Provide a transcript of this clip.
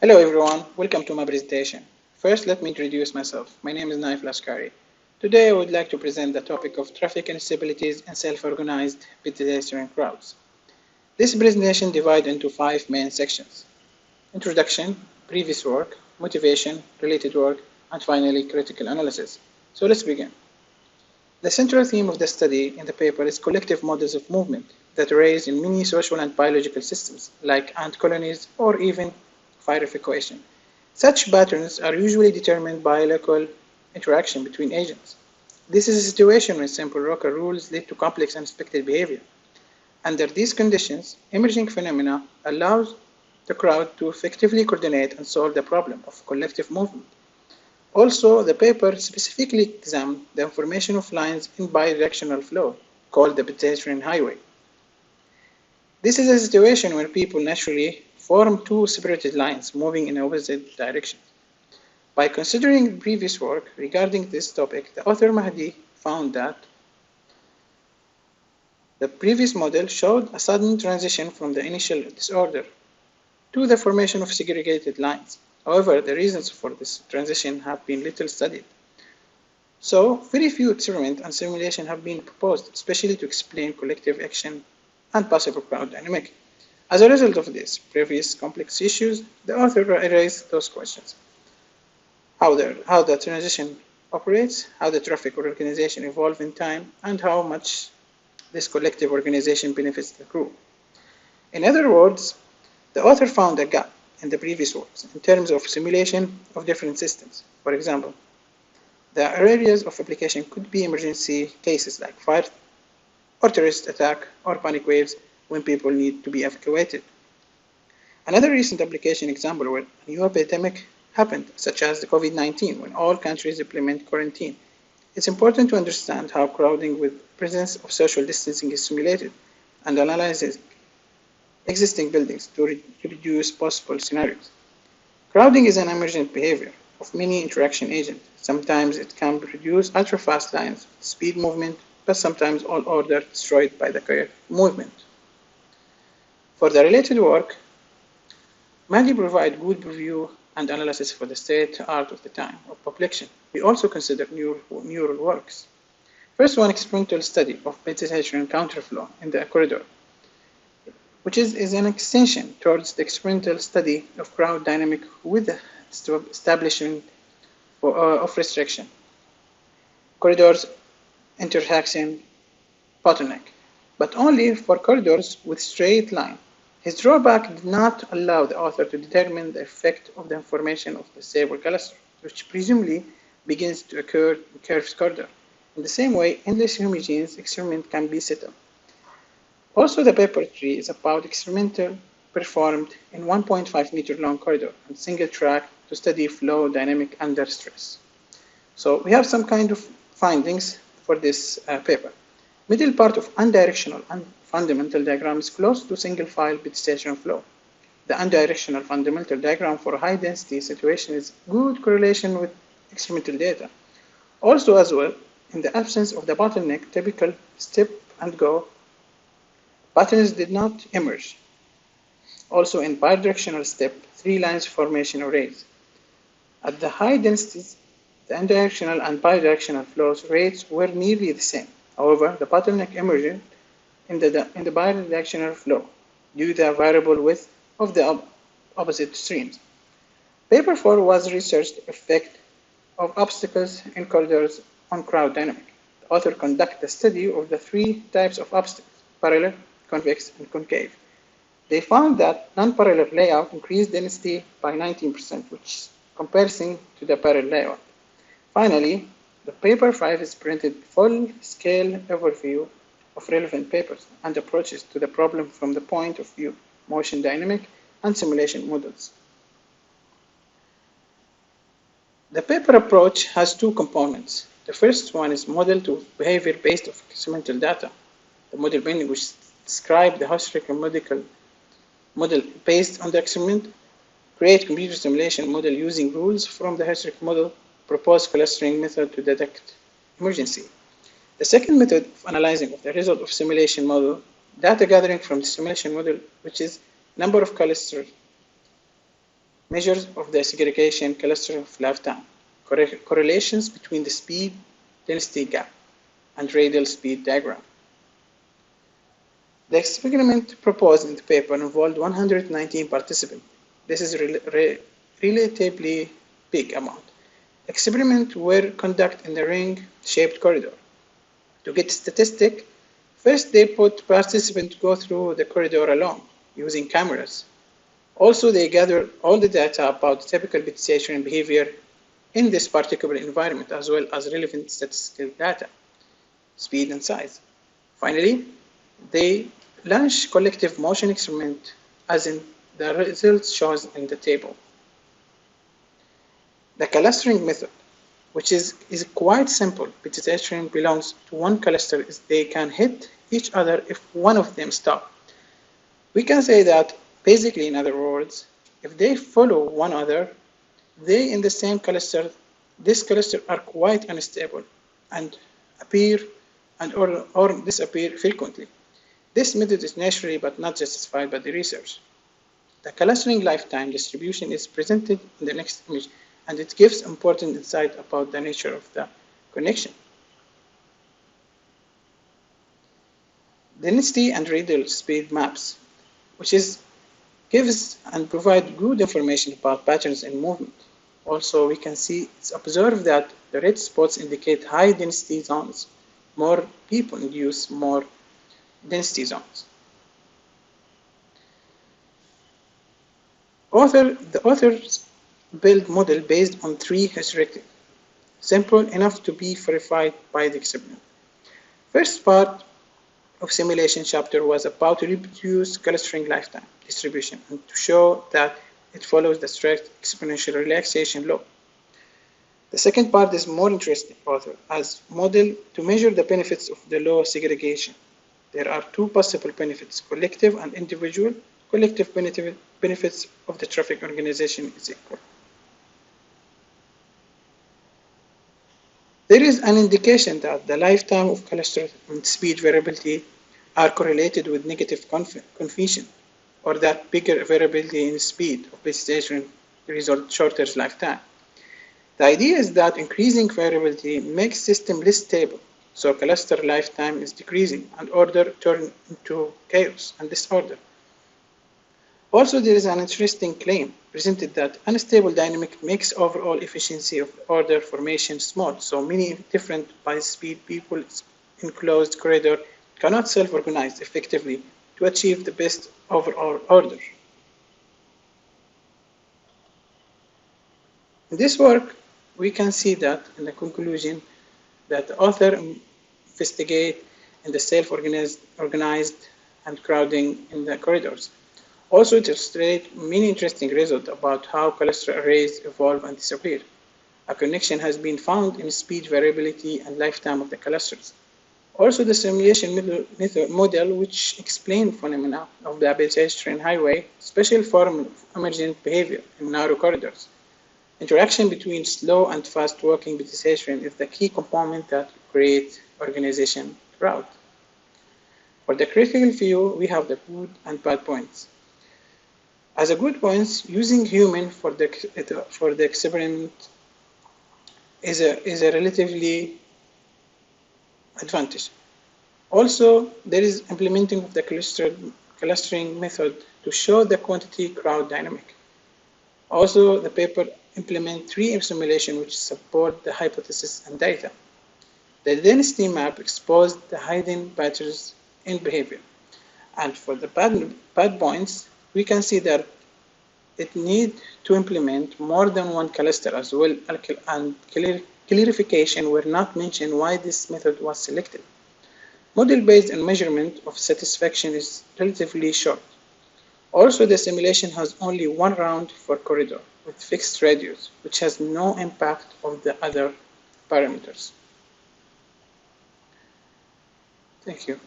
Hello everyone, welcome to my presentation. First, let me introduce myself. My name is Naif Laskari. Today I would like to present the topic of traffic instabilities and self-organized pedestrian crowds. This presentation divides into 5 main sections: introduction, previous work, motivation, related work, and finally critical analysis. So let's begin. The central theme of the study in the paper is collective models of movement that arise in many social and biological systems, like ant colonies or even fire evacuation. Such patterns are usually determined by local interaction between agents. This is a situation when simple local rules lead to complex unexpected behavior. Under these conditions, emerging phenomena allows the crowd to effectively coordinate and solve the problem of collective movement. Also, the paper specifically examined the formation of lines in bidirectional flow, called the pedestrian highway. This is a situation where people naturally form two separated lines moving in opposite directions. By considering previous work regarding this topic, the author Mahdi found that the previous model showed a sudden transition from the initial disorder to the formation of segregated lines. However, the reasons for this transition have been little studied. So, very few experiments and simulations have been proposed, especially to explain collective action and possible crowd dynamic. As a result of these previous complex issues, the author raised those questions: how the transition operates, how the traffic organization evolves in time, and how much this collective organization benefits the group. In other words, the author found a gap in the previous works in terms of simulation of different systems. For example, the areas of application could be emergency cases like fire or terrorist attack or panic waves when people need to be evacuated. Another recent application example where a new epidemic happened, such as the COVID-19, when all countries implement quarantine. It's important to understand how crowding with presence of social distancing is simulated and analyzes existing buildings to reduce possible scenarios. Crowding is an emergent behavior of many interaction agents. Sometimes it can produce ultra-fast lines, speed movement, but sometimes all order destroyed by the chaotic movement. For the related work, Mahdi provides good review and analysis for the state art of the time of population. We also consider neural works. First one, experimental study of pedestrian counterflow in the corridor, which is an extension towards the experimental study of crowd dynamic with the establishment of restriction, corridors, intersection, bottleneck, but only for corridors with straight line. His drawback did not allow the author to determine the effect of the formation of the stable cluster, which presumably begins to occur in curved corridor. In the same way, endless homogeneous experiment can be set up. Also, the paper 3 is about experimental performed in 1.5 meter long corridor and single track to study flow dynamic under stress. So we have some kind of findings for this paper. Middle part of unidirectional and fundamental diagram is close to single file pedestrian flow. The unidirectional fundamental diagram for high density situation is good correlation with experimental data. Also as well, in the absence of the bottleneck typical step and go, patterns did not emerge. Also in bidirectional step, 3 lines formation arrays. At the high densities, the unidirectional and bidirectional flows rates were nearly the same. However, the bottleneck emerged in the bidirectional flow due to the variable width of the opposite streams. Paper 4 was researched effect of obstacles in corridors on crowd dynamic. The author conducted a study of the 3 types of obstacles: parallel, convex, and concave. They found that non-parallel layout increased density by 19%, which is comparison to the parallel layout. Finally, the paper 5 is printed full-scale overview of relevant papers and approaches to the problem from the point of view, motion dynamic, and simulation models. The paper approach has 2 components. The first one is model to behavior based on experimental data. The model binding, which describes the historical model based on the experiment, create computer simulation model using rules from the historical model, propose clustering method to detect emergency. The second method of analyzing of the result of simulation model, data gathering from the simulation model, which is number of clusters measures of the segregation cluster of lifetime, correlations between the speed density gap, and radial speed diagram. The experiment proposed in the paper involved 119 participants. This is a relatively big amount. Experiments were conducted in a ring-shaped corridor. To get statistic, first they put participants go through the corridor alone using cameras. Also, they gathered all the data about typical pedestrian behavior in this particular environment, as well as relevant statistical data, speed and size. Finally, they launched collective motion experiment, as in the results shown in the table. The clustering method, which is quite simple. Pedestrian belongs to one cluster, is they can hit each other if one of them stops. We can say that basically, in other words, if they follow one another, they in the same cluster, this cluster are quite unstable and appear or disappear frequently. This method is naturally but not justified by the research. The clustering lifetime distribution is presented in the next image, and it gives important insight about the nature of the connection. Density and radial speed maps, which gives and provide good information about patterns in movement. Also, we can see it's observed that the red spots indicate high density zones. More people induce more density zones. The authors build model based on three heuristics, simple enough to be verified by the experiment. First part of simulation chapter was about to reproduce clustering lifetime distribution and to show that it follows the strict exponential relaxation law. The second part is more interesting as model to measure the benefits of the law segregation. There are two possible benefits, collective and individual. Collective benefits of the traffic organization is equal. There is an indication that the lifetime of cluster and speed variability are correlated with negative confusion, or that bigger variability in speed of pedestrian result shorter lifetime. The idea is that increasing variability makes system less stable, so cluster lifetime is decreasing and order turns into chaos and disorder. Also, there is an interesting claim presented that unstable dynamic makes overall efficiency of order formation small, so many different by-speed people in closed corridor cannot self-organize effectively to achieve the best overall order. In this work, we can see that in the conclusion that the author investigate in the self-organized and crowding in the corridors. Also, it illustrates many interesting results about how cluster arrays evolve and disappear. A connection has been found in speed variability and lifetime of the clusters. Also, the simulation model which explains phenomena of the pedestrian highway, special form of emergent behavior in narrow corridors. Interaction between slow and fast walking pedestrian is the key component that creates organization crowd. For the critical view, we have the good and bad points. As a good point, using human for the experiment is a relatively advantage. Also, there is implementing of the clustering method to show the quantity crowd dynamic. Also, the paper implement 3M simulation which support the hypothesis and data. The density map exposed the hidden patterns in behavior. And for the bad points, we can see that it needs to implement more than one cluster as well, and clarification were not mentioned why this method was selected. Model based on measurement of satisfaction is relatively short. Also, the simulation has only one round for corridor with fixed radius, which has no impact on the other parameters. Thank you.